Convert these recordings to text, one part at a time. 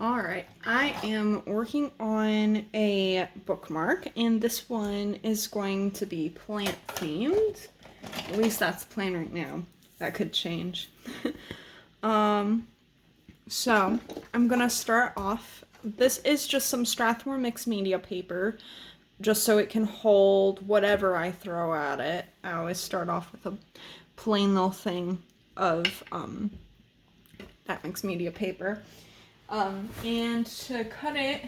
Alright, I am working on a bookmark, and this one is going to be plant themed. At least that's the plan right now. That could change. So I'm gonna start off. This is just some Strathmore mixed media paper, just so it can hold whatever I throw at it. I always start off with a plain little thing of that mixed media paper. And to cut it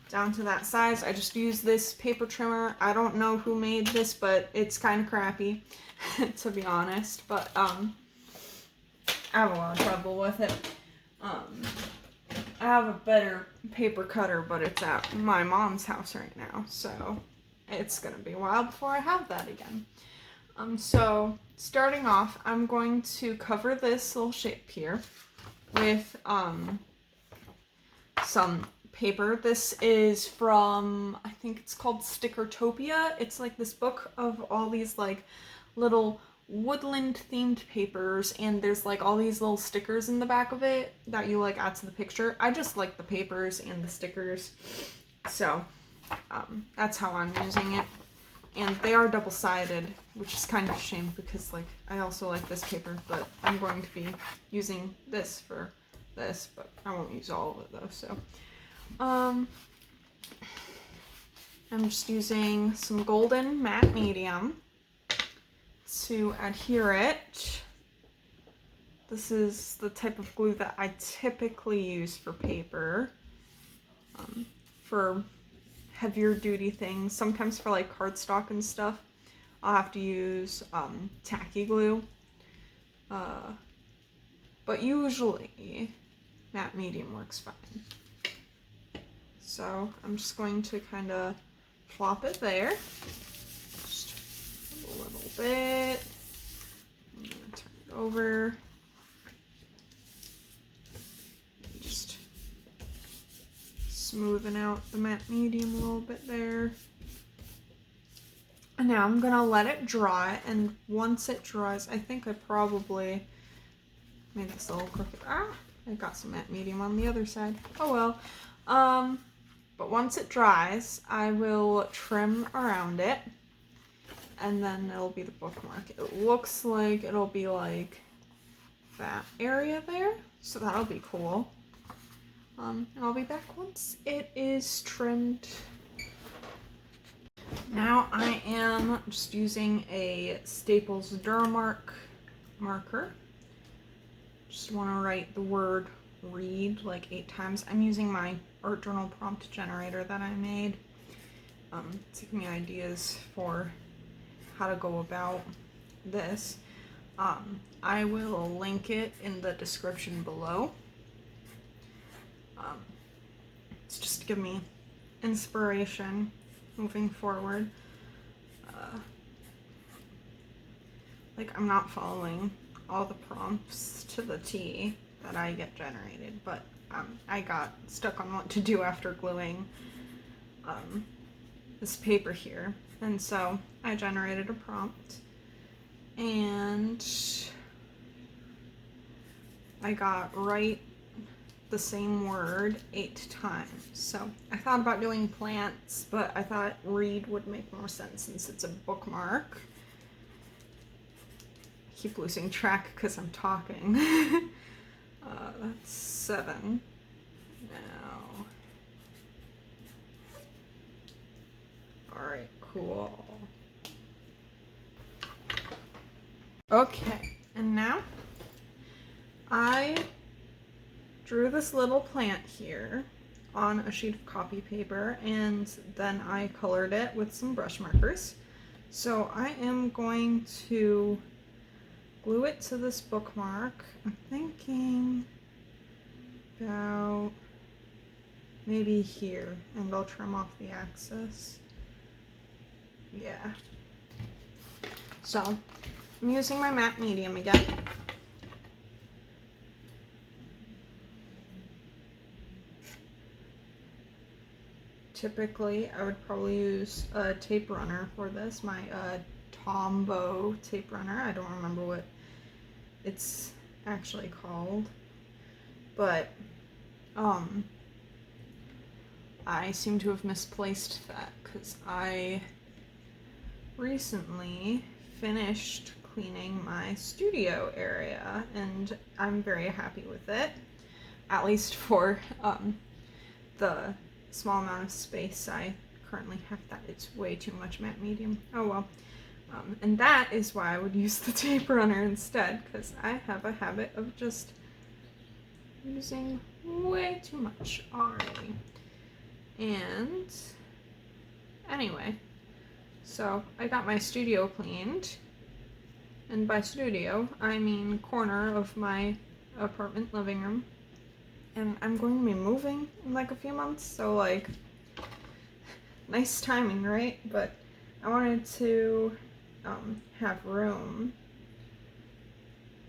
down to that size, I just use this paper trimmer. I don't know who made this, but it's kind of crappy, to be honest. But I have a lot of trouble with it. I have a better paper cutter, but it's at my mom's house right now, so it's gonna be a while before I have that again. So starting off, I'm going to cover this little shape here with some paper. This is from, I think it's called Stickertopia. It's like this book of all these like little woodland themed papers, and there's like all these little stickers in the back of it that you like add to the picture. I just like the papers and the stickers, so that's how I'm using it. And they are double-sided, which is kind of a shame because like I also like this paper, but I'm going to be using this for this, but I won't use all of it though. So I'm just using some golden matte medium to adhere it. This is the type of glue that I typically use for paper, for heavier duty things. Sometimes for like cardstock and stuff, I'll have to use tacky glue, but usually matte medium works fine. So I'm just going to kind of plop it there, just a little bit. I'm going to turn it over, just smoothing out the matte medium a little bit there. And now I'm gonna let it dry, and once it dries, I think I probably made this a little crooked. I got some matte medium on the other side. Oh well. But once it dries, I will trim around it, and then it'll be the bookmark. It looks like it'll be like that area there, so that'll be cool. And I'll be back once it is trimmed. Now I am just using a Staples Duramark marker. Just want to write the word read like 8 times. I'm using my art journal prompt generator that I made to give me ideas for how to go about this. I will link it in the description below. It's just to give me inspiration moving forward. Like, I'm not following all the prompts to the T that I get generated, but I got stuck on what to do after gluing this paper here, and so I generated a prompt, and I got write the same word 8 times. So I thought about doing plants, but I thought read would make more sense since it's a bookmark. I keep losing track because I'm talking. That's 7 now. Alright, cool. Okay, and now I drew this little plant here on a sheet of copy paper, and then I colored it with some brush markers. So I am going to glue it to this bookmark. I'm thinking about maybe here, and I'll trim off the excess. Yeah. So I'm using my matte medium again. Typically, I would probably use a tape runner for this, my Tombow tape runner. I don't remember what it's actually called, but I seem to have misplaced that because I recently finished cleaning my studio area and I'm very happy with it, at least for the small amount of space I currently have. That it's way too much matte medium. Oh well. And that is why I would use the tape runner instead, because I have a habit of just using way too much already. And anyway, so I got my studio cleaned, and by studio I mean corner of my apartment living room, and I'm going to be moving in like a few months, so like nice timing, right? But I wanted to have room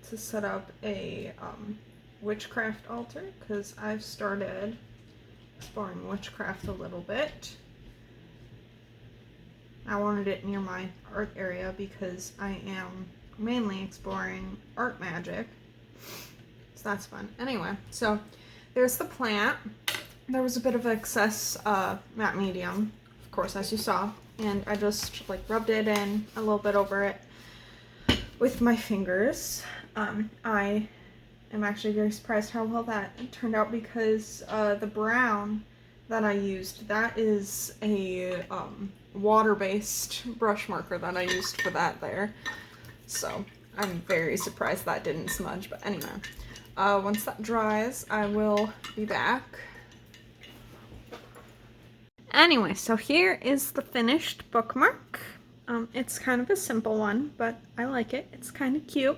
to set up a witchcraft altar, because I've started exploring witchcraft a little bit. I wanted it near my art area because I am mainly exploring art magic, so that's fun. Anyway, so there's the plant. There was a bit of excess matte medium, of course, as you saw, and I just like rubbed it in a little bit over it with my fingers. I am actually very surprised how well that turned out, because the brown that I used, that is a water-based brush marker that I used for that there. So I'm very surprised that didn't smudge, but anyway. Once that dries, I will be back. Anyway, so here is the finished bookmark. It's kind of a simple one, but I like it. It's kind of cute.